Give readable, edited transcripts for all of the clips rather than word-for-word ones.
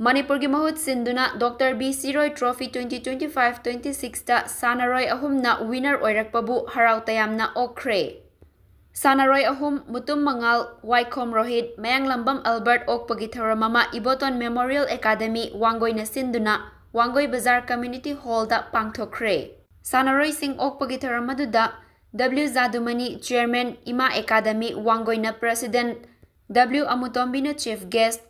Manipur gi mahut sinduna Dr. B. Siroi Trophy 2025-26 ta Sanaroi ahumna winner oirakpabu harau tayamna Okkhre. Sanaroi ahum Mutum Mangal, Waikhom Rohit, Mayang Lambam Albert Okpagi Tharamama Iboton Memorial Academy Wangoi na sinduna Wangoi Bazar Community Hall da pangthokre. Sanaroi sing Okpagi Tharamaduda W. Zadumani Chairman Ima Academy Wangoi na President W. Amutombi na Chief Guest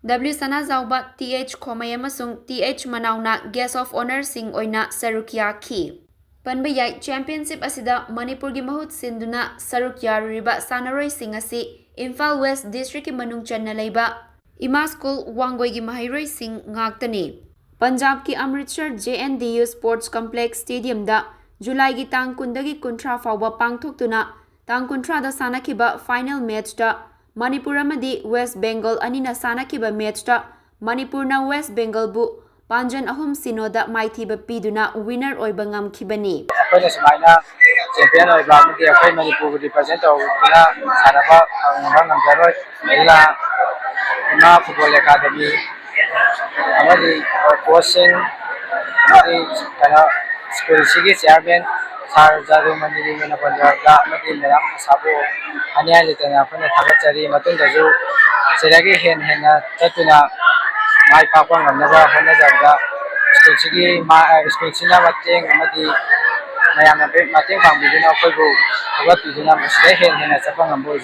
W. Sanazauba TH Khomay amasung TH Manauna Guest of Honor sing oina Sarukya ki. Panbayay Championship asida Manipur gi mahut sinduna Sarukya riba Sanaroi sing asi Imphal West District ki manung channa leiba Ima School Wangoi gi mahairoi sing ngaktani. Punjab ki Amritsar JNDU Sports Complex Stadium da July gi tang kundagi kuntra fauba pangthoktuna tang kuntra da sanakiba final match da Manipur amadi West Bengal anina sanakiba match da Manipur na West Bengal bu Panjan ahum sinoda maithiba piduna winner oiba ngamkhibani. Akoina sumaina champion oiba amadi akai Manipur represent tawna sanaba ngamjaroi ila na football academy amadi coaching amadi kana school sigi chairman Sar Jadu Mandiri Mena Punjab da amadi meram sabu ania litena apna thagachari matundaju seragi hen tatuna mai papa ngamnaba hona jabda school sigi school sina mateng amadi mayam mateng pambiduna koibu agat piduna masle hen chapa ngambo